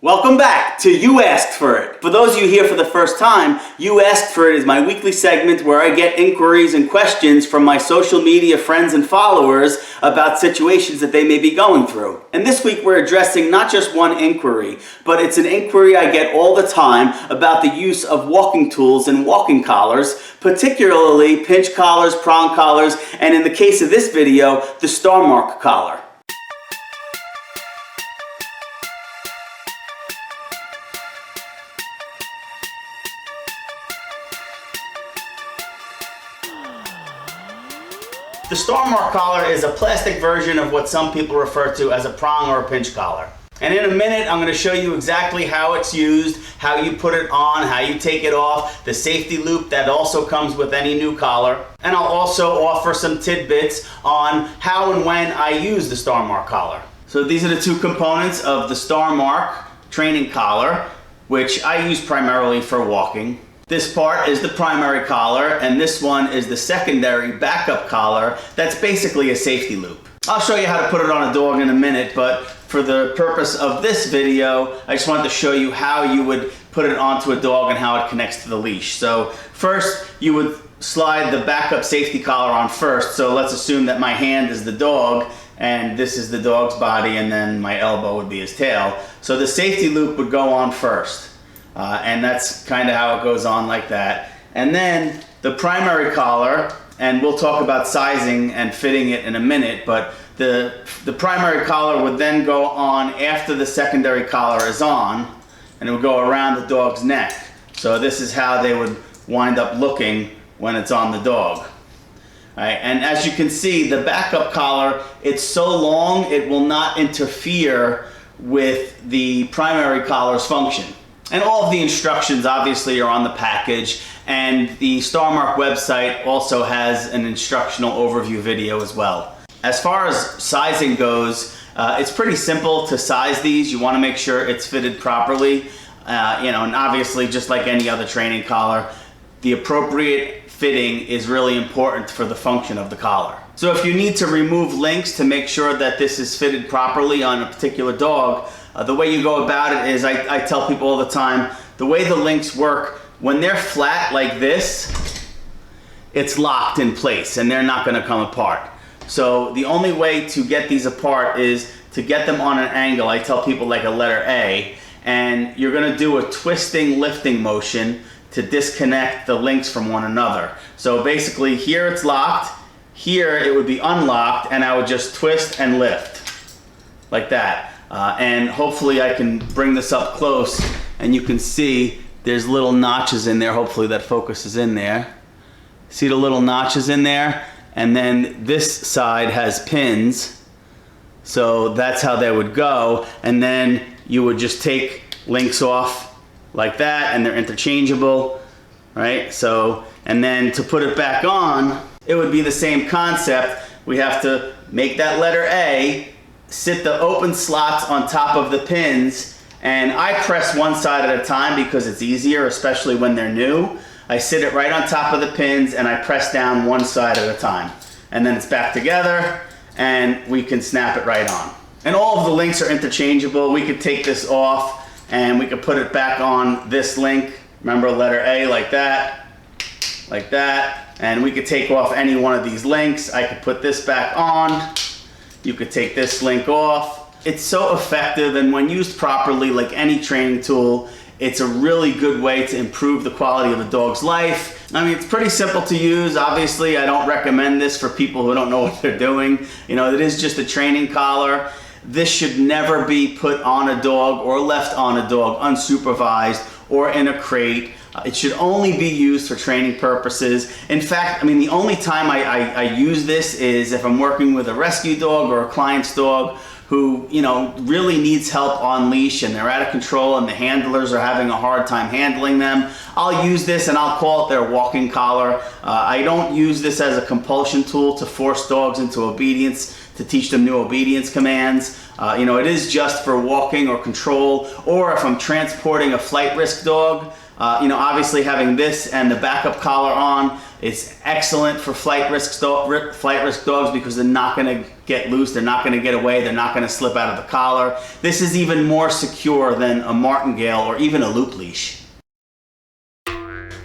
Welcome back to You Asked For It. For those of you here for the first time, You Asked For It is my weekly segment where I get inquiries and questions from my social media friends and followers about situations that they may be going through. And this week we're addressing not just one inquiry, but it's an inquiry I get all the time about the use of walking tools and walking collars, particularly pinch collars, prong collars, and in the case of this video, the Starmark collar. The Starmark collar is a plastic version of what some people refer to as a prong or a pinch collar. And in a minute, I'm going to show you exactly how it's used, how you put it on, how you take it off, the safety loop that also comes with any new collar. And I'll also offer some tidbits on how and when I use the Starmark collar. So these are the two components of the Starmark training collar, which I use primarily for walking. This part is the primary collar, and this one is the secondary backup collar that's basically a safety loop. I'll show you how to put it on a dog in a minute, but for the purpose of this video, I just wanted to show you how you would put it onto a dog and how it connects to the leash. So first, you would slide the backup safety collar on first. So let's assume that my hand is the dog, and this is the dog's body, and then my elbow would be his tail. So the safety loop would go on first. And that's kind of how it goes on, like that. And then the primary collar, and we'll talk about sizing and fitting it in a minute, but the primary collar would then go on after the secondary collar is on, and it would go around the dog's neck. So this is how they would wind up looking when it's on the dog. All right, and as you can see, the backup collar, it's so long it will not interfere with the primary collar's function. And all of the instructions obviously are on the package, and the Starmark website also has an instructional overview video as well. As far as sizing goes, it's pretty simple to size these. You want to make sure it's fitted properly, and obviously just like any other training collar, the appropriate fitting is really important for the function of the collar. So if you need to remove links to make sure that this is fitted properly on a particular dog, the way you go about it is, I tell people all the time, the way the links work, when they're flat like this, it's locked in place and they're not going to come apart. So the only way to get these apart is to get them on an angle. I tell people like a letter A, and you're going to do a twisting lifting motion to disconnect the links from one another. So basically here it's locked, here it would be unlocked, and I would just twist and lift like that. And hopefully I can bring this up close and you can see there's little notches in there. Hopefully that focuses in there. See the little notches in there? And then this side has pins. So that's how they would go. And then you would just take links off like that, and they're interchangeable, right? So, and then to put it back on, it would be the same concept. We have to make that letter A, sit the open slots on top of the pins, and I press one side at a time because it's easier, especially when they're new. I sit it right on top of the pins and I press down one side at a time. And then it's back together and we can snap it right on. And all of the links are interchangeable. We could take this off and we could put it back on this link. Remember, letter A, like that, and we could take off any one of these links. I could put this back on. You could take this link off. It's so effective, and when used properly, like any training tool, it's a really good way to improve the quality of a dog's life. I mean, it's pretty simple to use. Obviously, I don't recommend this for people who don't know what they're doing. You know, it is just a training collar. This should never be put on a dog or left on a dog unsupervised or in a crate. It should only be used for training purposes. In fact, I mean, the only time I use this is if I'm working with a rescue dog or a client's dog who, you know, really needs help on leash and they're out of control and the handlers are having a hard time handling them. I'll use this and I'll call it their walking collar. I don't use this as a compulsion tool to force dogs into obedience to teach them new obedience commands. It is just for walking or control, or if I'm transporting a flight risk dog, obviously having this and the backup collar on, it's excellent for flight risk dogs because they're not going to get loose, they're not going to get away, they're not going to slip out of the collar. This is even more secure than a martingale or even a loop leash.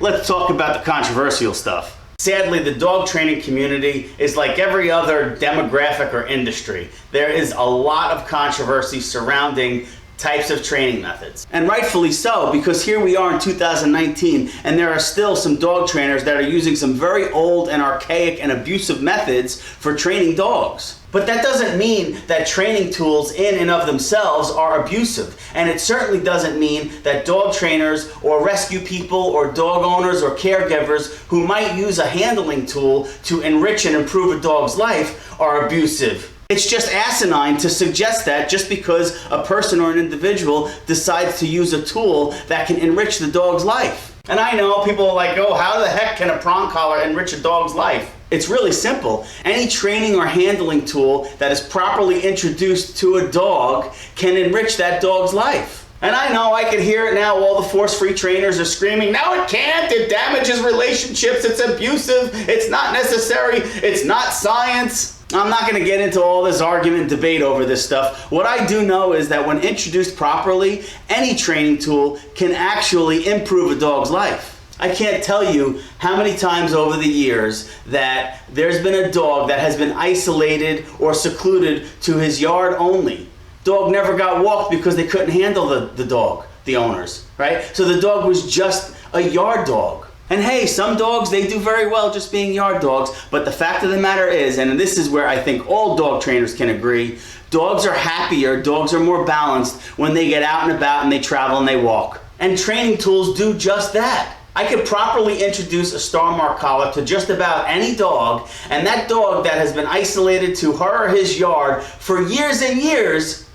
Let's talk about the controversial stuff. Sadly, the dog training community is like every other demographic or industry. There is a lot of controversy surrounding types of training methods. And rightfully so, because here we are in 2019 and there are still some dog trainers that are using some very old and archaic and abusive methods for training dogs. But that doesn't mean that training tools in and of themselves are abusive. And it certainly doesn't mean that dog trainers or rescue people or dog owners or caregivers who might use a handling tool to enrich and improve a dog's life are abusive. It's just asinine to suggest that just because a person or an individual decides to use a tool that can enrich the dog's life. And I know people are like, oh, how the heck can a prong collar enrich a dog's life? It's really simple. Any training or handling tool that is properly introduced to a dog can enrich that dog's life. And I know I can hear it now, all the force-free trainers are screaming, no it can't, it damages relationships, it's abusive, it's not necessary, it's not science. I'm not going to get into all this argument and debate over this stuff. What I do know is that when introduced properly, any training tool can actually improve a dog's life. I can't tell you how many times over the years that there's been a dog that has been isolated or secluded to his yard only. Dog never got walked because they couldn't handle the dog, the owners, right? So the dog was just a yard dog. And hey, some dogs, they do very well just being yard dogs, but the fact of the matter is, and this is where I think all dog trainers can agree, dogs are happier, dogs are more balanced when they get out and about and they travel and they walk. And training tools do just that. I could properly introduce a Starmark collar to just about any dog, and that dog that has been isolated to her or his yard for years and years,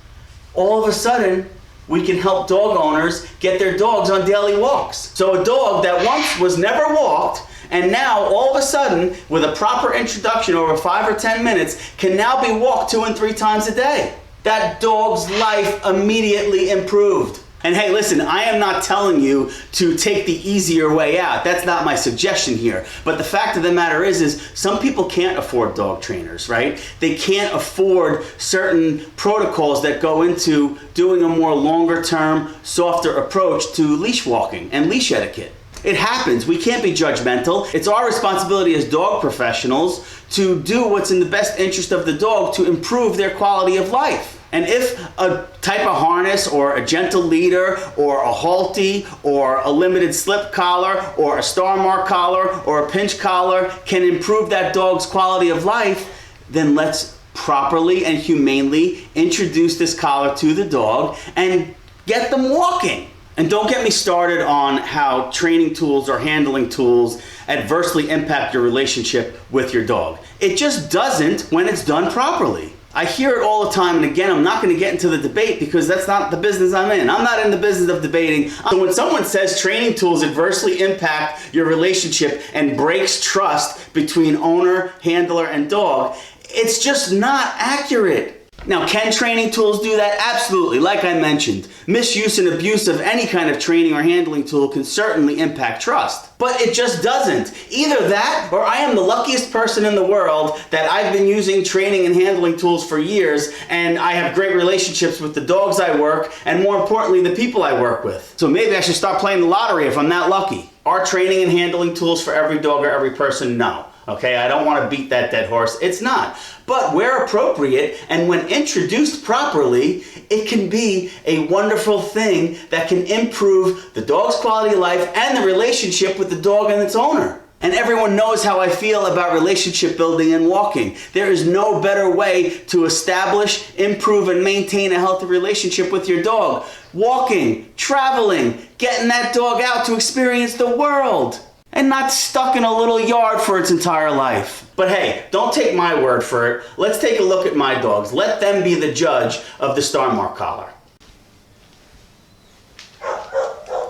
all of a sudden, we can help dog owners get their dogs on daily walks. So a dog that once was never walked, and now all of a sudden, with a proper introduction over 5 or 10 minutes, can now be walked 2 and 3 times a day. That dog's life immediately improved. And hey, listen, I am not telling you to take the easier way out. That's not my suggestion here. But the fact of the matter is some people can't afford dog trainers, right? They can't afford certain protocols that go into doing a more longer term, softer approach to leash walking and leash etiquette. It happens. We can't be judgmental. It's our responsibility as dog professionals to do what's in the best interest of the dog to improve their quality of life. And if a type of harness or a gentle leader or a halty or a limited slip collar or a Starmark collar or a pinch collar can improve that dog's quality of life, then let's properly and humanely introduce this collar to the dog and get them walking. And don't get me started on how training tools or handling tools adversely impact your relationship with your dog. It just doesn't when it's done properly. I hear it all the time, and again, I'm not going to get into the debate because that's not the business I'm in. I'm not in the business of debating. So when someone says training tools adversely impact your relationship and breaks trust between owner, handler, and dog, it's just not accurate. Now, can training tools do that? Absolutely. Like I mentioned, misuse and abuse of any kind of training or handling tool can certainly impact trust. But it just doesn't. Either that, or I am the luckiest person in the world that I've been using training and handling tools for years, and I have great relationships with the dogs I work, and more importantly, the people I work with. So maybe I should start playing the lottery if I'm that lucky. Are training and handling tools for every dog or every person? No. Okay, I don't want to beat that dead horse. It's not. But where appropriate and when introduced properly, it can be a wonderful thing that can improve the dog's quality of life and the relationship with the dog and its owner. And everyone knows how I feel about relationship building and walking. There is no better way to establish, improve, and maintain a healthy relationship with your dog. Walking, traveling, getting that dog out to experience the world. And not stuck in a little yard for its entire life. But hey, don't take my word for it. Let's take a look at my dogs. Let them be the judge of the Starmark collar.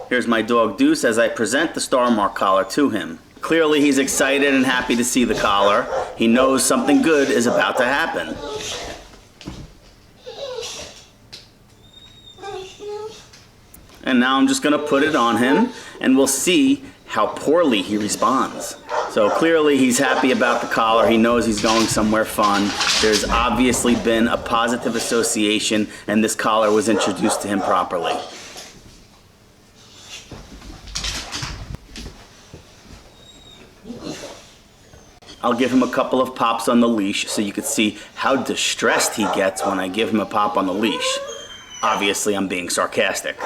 Here's my dog Deuce as I present the Starmark collar to him. Clearly he's excited and happy to see the collar. He knows something good is about to happen. And now I'm just going to put it on him, and we'll see how poorly he responds. So clearly he's happy about the collar. He knows he's going somewhere fun. There's obviously been a positive association, and this collar was introduced to him properly. I'll give him a couple of pops on the leash so you can see how distressed he gets when I give him a pop on the leash. Obviously, I'm being sarcastic.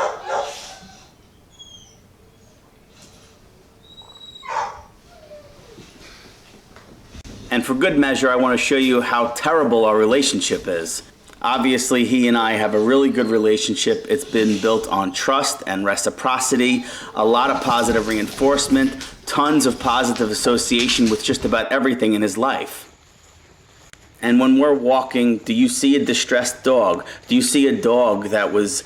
And for good measure, I want to show you how terrible our relationship is. Obviously, he and I have a really good relationship. It's been built on trust and reciprocity, a lot of positive reinforcement, tons of positive association with just about everything in his life. And when we're walking, do you see a distressed dog? Do you see a dog that was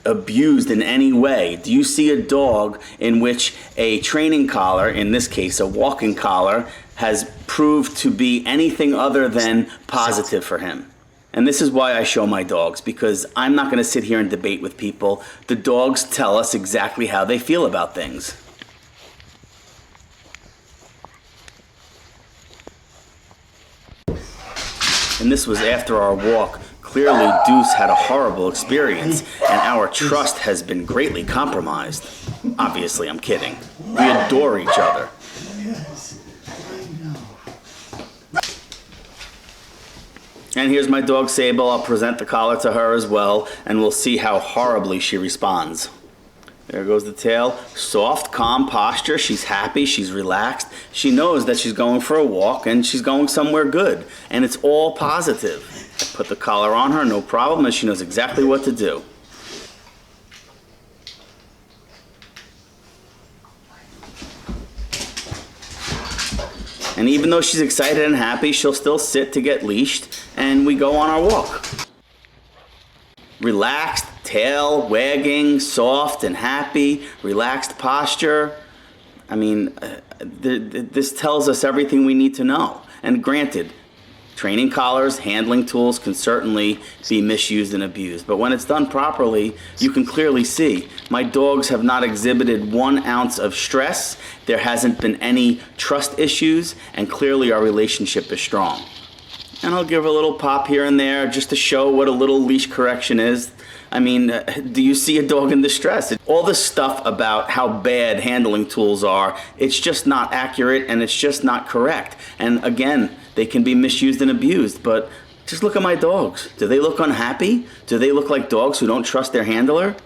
abused in any way? Do you see a dog in which a training collar, in this case a walking collar, has proved to be anything other than positive for him? And this is why I show my dogs, because I'm not going to sit here and debate with people. The dogs tell us exactly how they feel about things. And this was after our walk. Clearly, Deuce had a horrible experience, and our trust has been greatly compromised. Obviously, I'm kidding. We adore each other. Yes, I know. And here's my dog Sable. I'll present the collar to her as well, and we'll see how horribly she responds. There goes the tail. Soft, calm posture. She's happy. She's relaxed. She knows that she's going for a walk and she's going somewhere good. And it's all positive. Put the collar on her, no problem, and she knows exactly what to do. And even though she's excited and happy, she'll still sit to get leashed, and we go on our walk. Relaxed, tail wagging, soft and happy, relaxed posture. I mean, this tells us everything we need to know. And granted, training collars, handling tools can certainly be misused and abused. But when it's done properly, you can clearly see my dogs have not exhibited 1 ounce of stress. There hasn't been any trust issues, and clearly our relationship is strong. And I'll give a little pop here and there just to show what a little leash correction is. I mean, do you see a dog in distress? All this stuff about how bad handling tools are, it's just not accurate and it's just not correct. And again, they can be misused and abused, but just look at my dogs. Do they look unhappy? Do they look like dogs who don't trust their handler?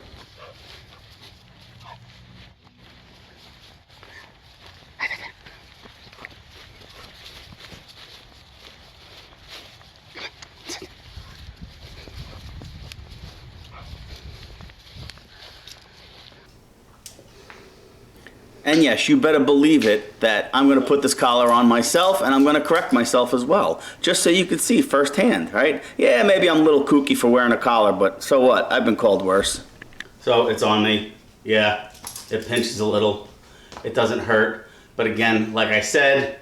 And yes, you better believe it that I'm going to put this collar on myself, and I'm going to correct myself as well, just so you can see firsthand, right? Yeah, maybe I'm a little kooky for wearing a collar, but so what? I've been called worse. So it's on me. Yeah, it pinches a little. It doesn't hurt. But again, like I said,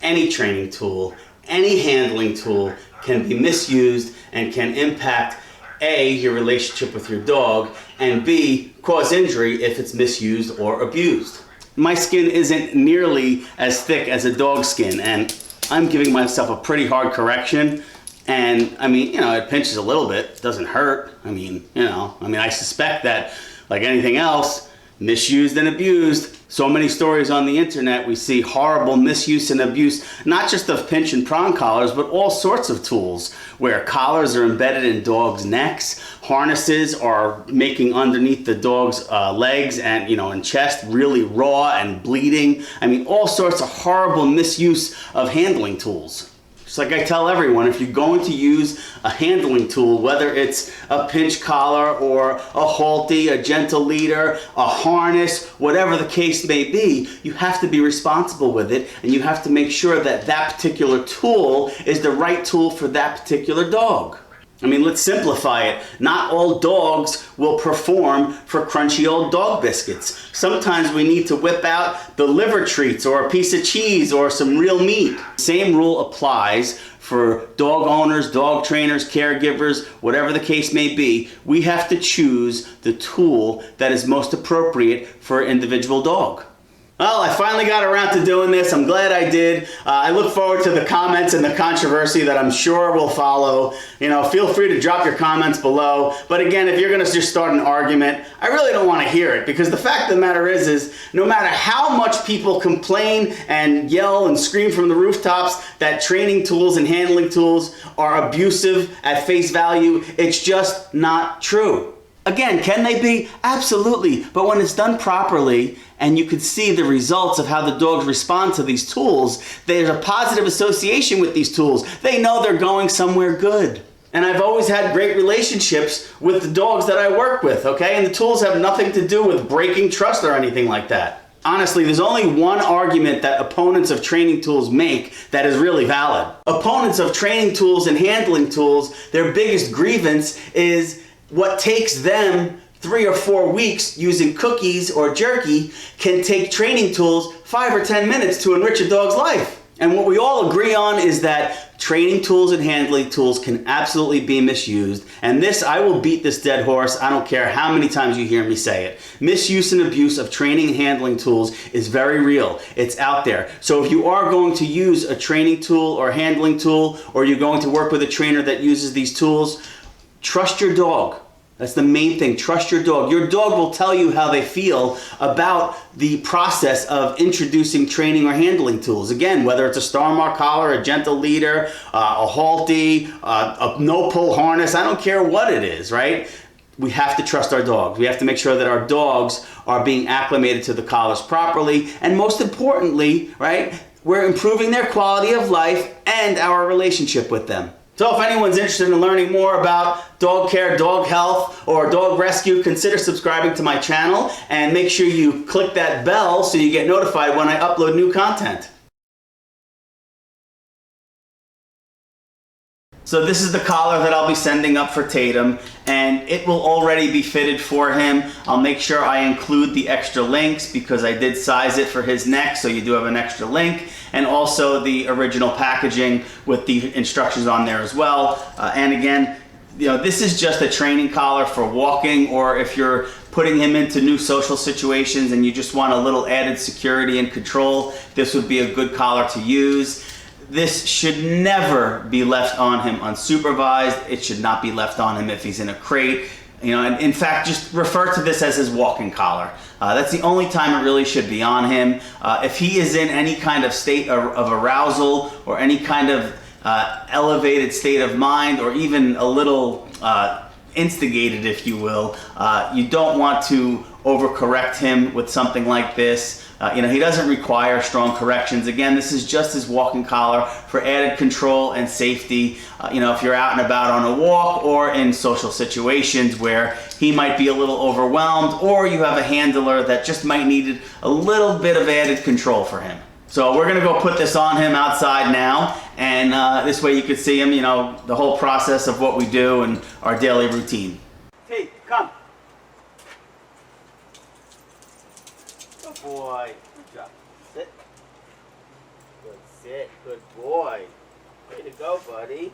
any training tool, any handling tool can be misused and can impact A, your relationship with your dog, and B, cause injury if it's misused or abused. My skin isn't nearly as thick as a dog's skin, and I'm giving myself a pretty hard correction. And I mean, you know, it pinches a little bit, it doesn't hurt. I mean, you know, I suspect that, like anything else, misused and abused. So many stories on the internet, we see horrible misuse and abuse, not just of pinch and prong collars, but all sorts of tools where collars are embedded in dogs' necks, harnesses are making underneath the dog's legs and, you know, and chest really raw and bleeding. I mean, all sorts of horrible misuse of handling tools. Just like I tell everyone, if you're going to use a handling tool, whether it's a pinch collar or a halty, a gentle leader, a harness, whatever the case may be, you have to be responsible with it, and you have to make sure that that particular tool is the right tool for that particular dog. I mean, let's simplify it. Not all dogs will perform for crunchy old dog biscuits. Sometimes we need to whip out the liver treats or a piece of cheese or some real meat. Same rule applies for dog owners, dog trainers, caregivers, whatever the case may be. We have to choose the tool that is most appropriate for an individual dog. Well, I finally got around to doing this. I'm glad I did. I look forward to the comments and the controversy that I'm sure will follow. You know, feel free to drop your comments below. But again, if you're going to just start an argument, I really don't want to hear it, because the fact of the matter is no matter how much people complain and yell and scream from the rooftops that training tools and handling tools are abusive at face value, it's just not true. Again, can they be? Absolutely. But when it's done properly and you can see the results of how the dogs respond to these tools, there's a positive association with these tools. They know they're going somewhere good. And I've always had great relationships with the dogs that I work with, okay? And the tools have nothing to do with breaking trust or anything like that. Honestly, there's only one argument that opponents of training tools make that is really valid. Opponents of training tools and handling tools, their biggest grievance is what takes them 3 or 4 weeks using cookies or jerky can take training tools 5 or 10 minutes to enrich a dog's life. And what we all agree on is that training tools and handling tools can absolutely be misused. And this, I will beat this dead horse. I don't care how many times you hear me say it. Misuse and abuse of training and handling tools is very real. It's out there. So if you are going to use a training tool or handling tool, or you're going to work with a trainer that uses these tools, trust your dog. That's the main thing. Trust your dog. Your dog will tell you how they feel about the process of introducing training or handling tools. Again, whether it's a Starmark collar, a gentle leader, a halty, a no-pull harness, I don't care what it is, right? We have to trust our dogs. We have to make sure that our dogs are being acclimated to the collars properly. And most importantly, right, we're improving their quality of life and our relationship with them. So if anyone's interested in learning more about dog care, dog health, or dog rescue, consider subscribing to my channel and make sure you click that bell so you get notified when I upload new content. So this is the collar that I'll be sending up for Tatum, and it will already be fitted for him. I'll make sure I include the extra links because I did size it for his neck, so you do have an extra link, and also the original packaging with the instructions on there as well. And again, you know, this is just a training collar for walking, or if you're putting him into new social situations and you just want a little added security and control, this would be a good collar to use. This should never be left on him unsupervised. It should not be left on him if he's in a crate. You know, and in fact, just refer to this as his walking collar. That's the only time it really should be on him. If he is in any kind of state of arousal or any kind of elevated state of mind, or even a little instigated, if you will, you don't want to overcorrect him with something like this. You know, he doesn't require strong corrections. Again, this is just his walking collar for added control and safety. You know, if you're out and about on a walk or in social situations where he might be a little overwhelmed, or you have a handler that just might need a little bit of added control for him. So we're gonna go put this on him outside now, and this way you can see him, you know, the whole process of what we do and our daily routine. Hey, come. Good boy. Good job. Sit. Good sit. Good boy. Way to go, buddy.